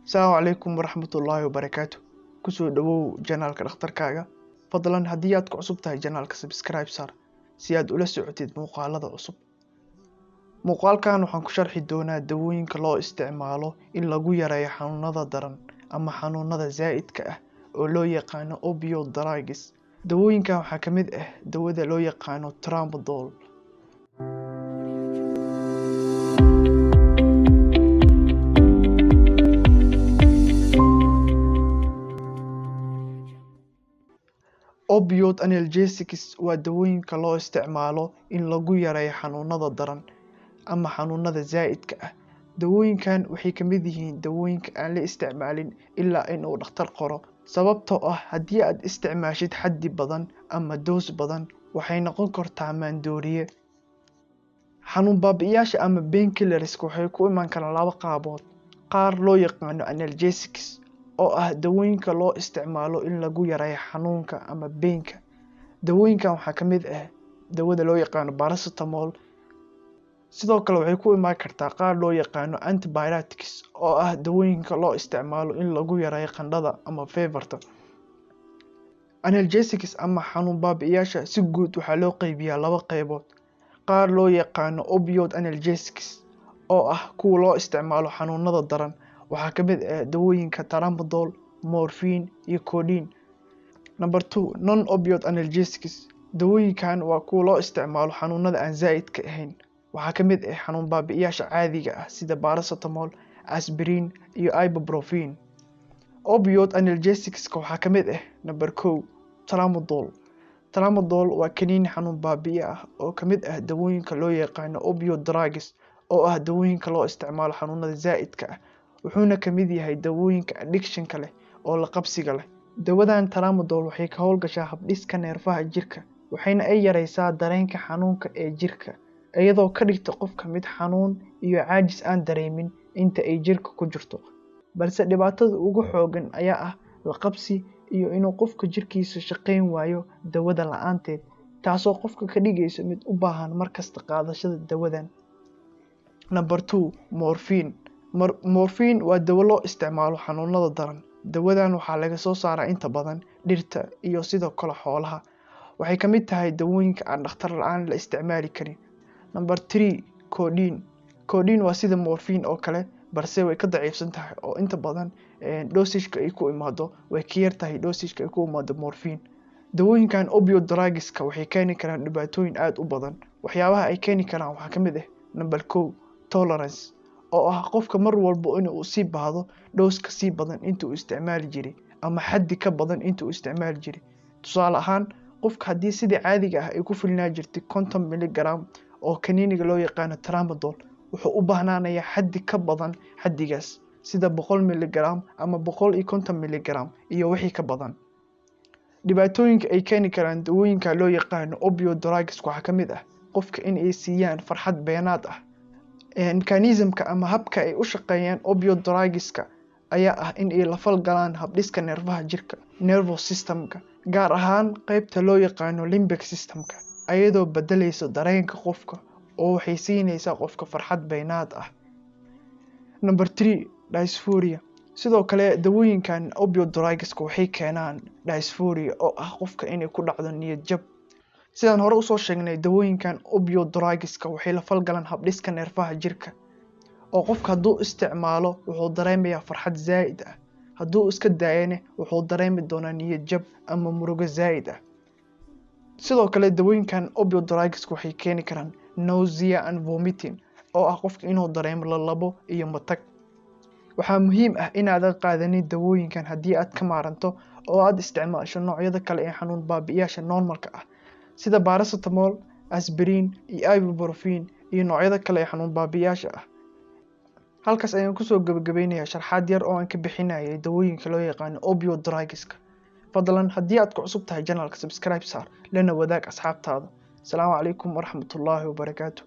Asalaamu calaykum waraxmatullaahi wabarakaatu. Kusoo dhawow janaalka dhakhtarkaaga. Fadlan haddii aad ku cusub tahay janaalka subscribe saar si aad ula socotid muuqaalada cusub. Muuqaalkan waxaan ku sharxi doonaa dawooyinka loo isticmaalo in lagu yareeyo xanuunada daran ama xanuunada zaa'idka ah oo loo yaqaano opioid drugs. Dawooyinkan waxaa ka mid ah dawada loo yaqaano tramadol. Opioid analgesics waa dawooyinka loo isticmaalo in lagu yareeyo xanuunada daran ama xanuunada zaa'idka ah. Dawooyinkan waxay ka mid yihiin dawooyinka aan la isticmaalin ilaa in uu dhakhtar qoro, sababtoo ah haddii aad isticmaashid xaddi badan ama doos badan waxay noqon kartaa maandooriye. Xanuun baabi'iyaasha ama painkillers waxay ku iman karaan laba qaabood. Qaar loo yaqaano analgesics oo ah dawooyinka loo isticmaalo in lagu yareeyo xanuunka ama painka. Dawooyinkan waxaa ka mid ah dawada loo yaqaano paracetamol. Sidoo kale waxay ku iman kartaa qaar loo yaqaano antibiotics oo ah dawooyinka loo isticmaalo in lagu yareeyo qandhada ama feebarta. Analgesics ama xanuun baabi'iyaasha si guud waxaa loo qaybiyaa laba qaybood. Qaar loo yaqaano opioid analgesics oo ah kuwa loo isticmaalo xanuunada daran. Waxaa ka mid ah dawooyinka tramadol, morphine iyo codeine. Number 2, non-opioid analgesics. Dawooyinkan waa kuwa loo isticmaalo xanuunada aan zaa'idka ahayn. Waxaa ka mid ah xanuun baabi'iyaasha caadiga ah sida paracetamol, aspirin iyo ibuprofen. Opioid analgesics waxaa ka mid ah number 1, tramadol. Tramadol waa kaniini xanuun baabi'i ah oo ka mid ah dawooyinka loo yaqaano opioid drugs oo ah dawooyinka loo isticmaalo xanuunada zaa'idka ah. Wuxuuna ka mid yahay dawooyinka addiction-ka leh oo la qabsiga leh. Dawadan tramadol waxay ka howlgashaa habdhiska neerfaha jirka, waxayna ay yareysaa dareenka xanuunka ee jirka, iyadoo ka dhigta qofka mid xanuun iyo caajis aan dareemin inta ay jirka ku jirto. Balse dhibaatada ugu xooggan ayaa ah la qabsi iyo inuu qofka jirkiisa shaqayn waayo dawada la'aanteed, taasoo qofka ka dhigaysa mid u baahan markasta qaadashada dawadan. Number 2, morphine. Morphine waa dawo loo isticmaalo xanuunada daran. Dawadan waxaa laga soo saaraa inta badan dhirta iyo sidoo kale xoolaha. Waxay ka mid tahay dawooyinka aan dhakhtar la'aan la isticmaali karin. Number 3, codeine. Codeine waa sida morphine oo kale balse way ka daciifsan tahay oo inta badan dosage-ka ay ku imaado way ka yar tahay dosage-ka ay ku imaado morphine. Dawooyinkan opioid drugs-ka waxay keeni karaan dhibaatooyin aad u badan. Waxyaabaha ay keeni karaan waxaa ka mid ah number 1, tolerance oo ah qofka mar walba inuu sii baahdo dooska sii badan intuu isticmaali jiray ama xaddi ka badan intuu isticmaali jiray. Tusaale ahaan, qofka haddii sidii caadiga ah ay ku filnaa jirtay 50 mg oo kaniiniga loo yaqaano tramadol, wuxuu u baahnaanayaa xaddi ka badan xaddigaas sida 100 mg ama 150 mg iyo wixii ka badan. Dhibaatooyinka ay keeni karaan dawooyinka loo yaqaano opioid drugs waxaa ka mid ah qofka in ay siiyaan farxad beenaad ah. Mechanism-ka ama habka ay u shaqeeyaan opioid drugs-ka ayaa ah in ay la falgalaan habdhiska neerfaha jirka, nervous system-ka, gaar ahaan qaybta loo yaqaano limbic system-ka, iyadoo bedelaysa dareenka qofka oo waxay siinaysaa qofka farxad beenaad ah. Number 3, dysphoria. Sidoo kale dawooyinkan opioid drugs-ka waxay keenaan dysphoria oo ah qofka inay ku dhacdo niyad jab. Sidaan hore usoo sheegnay, dawooyinkan opioid drugs-ka waxay la falgalaan habdhiska neerfaha jirka oo qofka hadduu isticmaalo wuxuu dareemayaa farxad zaa'id ah. Hadduu iska daayana wuxuu dareemi doonaa niyad jab ama murugo zaa'id ah. Sidoo kale dawooyinkan opioid drugs-ka waxay keeni karaan nausea and vomiting oo ah qofka inuu dareemo lalabo iyo matag. Waxaa muhiim ah inaadan qaadanin dawooyinkan haddii aad ka maaranto oo aad isticmaasho noocyada kale ee xanuun baabi'iyaasha normalka ah sida paracetamol, aspirin iyo ibuprofen iyo noocyada kale ee xanuun baabi'iyaasha ah. Halkaas ayaan kusoo gabagabeynayaa sharxaad yar oo aan ka bixinayay dawooyinka loo yaqaano opioid drugs-ka. Fadlan haddii aad ku cusub tahay janaalka subscribe saar lana wadaag asxaabtaada. Asalaamu calaykum waraxmatullaahi wabarakaatu.